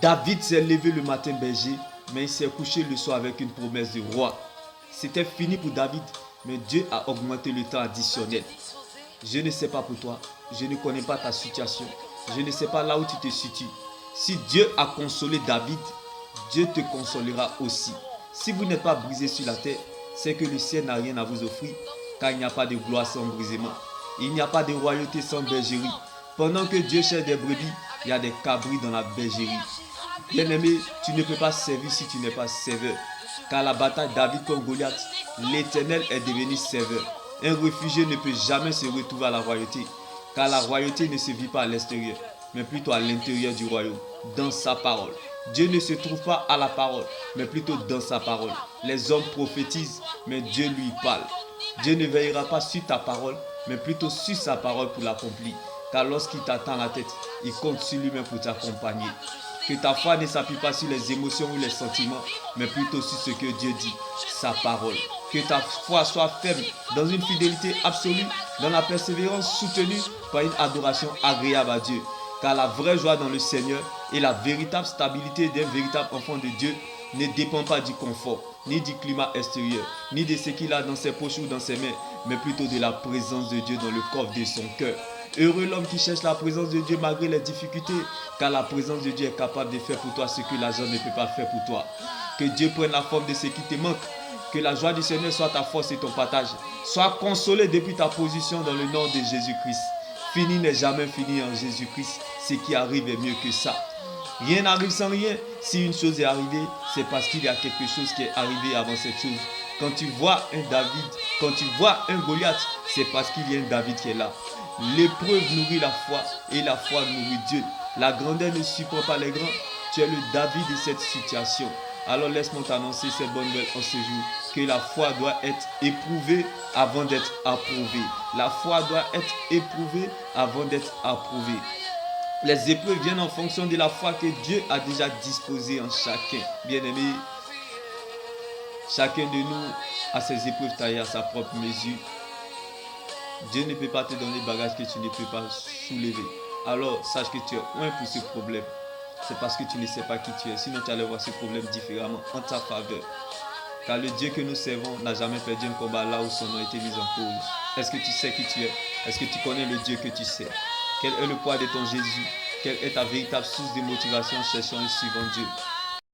David s'est levé le matin berger, mais il s'est couché le soir avec une promesse de roi. C'était fini pour David, mais Dieu a augmenté le temps additionnel. Je ne sais pas pour toi, je ne connais pas ta situation, je ne sais pas là où tu te situes. Si Dieu a consolé David, Dieu te consolera aussi. Si vous n'êtes pas brisé sur la terre, c'est que le ciel n'a rien à vous offrir, car il n'y a pas de gloire sans brisement. Il n'y a pas de royauté sans bergerie. Pendant que Dieu cherche des brebis, il y a des cabris dans la bergerie. Bien-aimé, tu ne peux pas servir si tu n'es pas serveur. Car la bataille David contre Goliath, l'Éternel est devenu serveur. Un réfugié ne peut jamais se retrouver à la royauté. Car la royauté ne se vit pas à l'extérieur, mais plutôt à l'intérieur du royaume, dans sa parole. Dieu ne se trouve pas à la parole, mais plutôt dans sa parole. Les hommes prophétisent, mais Dieu lui parle. Dieu ne veillera pas sur ta parole, mais plutôt sur sa parole pour l'accomplir. Car lorsqu'il t'attend la tête, il compte sur lui-même pour t'accompagner. Que ta foi ne s'appuie pas sur les émotions ou les sentiments, mais plutôt sur ce que Dieu dit, sa parole. Que ta foi soit ferme dans une fidélité absolue, dans la persévérance soutenue par une adoration agréable à Dieu. Car la vraie joie dans le Seigneur et la véritable stabilité d'un véritable enfant de Dieu ne dépend pas du confort, ni du climat extérieur, ni de ce qu'il a dans ses poches ou dans ses mains, mais plutôt de la présence de Dieu dans le coffre de son cœur. Heureux l'homme qui cherche la présence de Dieu malgré les difficultés, car la présence de Dieu est capable de faire pour toi ce que l'argent ne peut pas faire pour toi. Que Dieu prenne la forme de ce qui te manque. Que la joie du Seigneur soit ta force et ton partage. Sois consolé depuis ta position dans le nom de Jésus-Christ. Fini n'est jamais fini en Jésus-Christ. Ce qui arrive est mieux que ça. Rien n'arrive sans rien. Si une chose est arrivée, c'est parce qu'il y a quelque chose qui est arrivé avant cette chose. Quand tu vois un David, quand tu vois un Goliath, c'est parce qu'il y a un David qui est là. L'épreuve nourrit la foi et la foi nourrit Dieu. La grandeur ne supporte pas les grands. Tu es le David de cette situation. Alors laisse-moi t'annoncer cette bonne nouvelle en ce jour, que la foi doit être éprouvée avant d'être approuvée. La foi doit être éprouvée avant d'être approuvée. Les épreuves viennent en fonction de la foi que Dieu a déjà disposée en chacun. Bien-aimé, chacun de nous a ses épreuves taillées à sa propre mesure. Dieu ne peut pas te donner le bagage que tu ne peux pas soulever. Alors, sache que tu es loin pour ce problème. C'est parce que tu ne sais pas qui tu es. Sinon, tu allais voir ce problème différemment en ta faveur. Car le Dieu que nous servons n'a jamais perdu un combat là où son nom a été mis en cause. Est-ce que tu sais qui tu es? Est-ce que tu connais le Dieu que tu sers? Quel est le poids de ton Jésus? Quelle est ta véritable source de motivation en cherchant et suivant Dieu?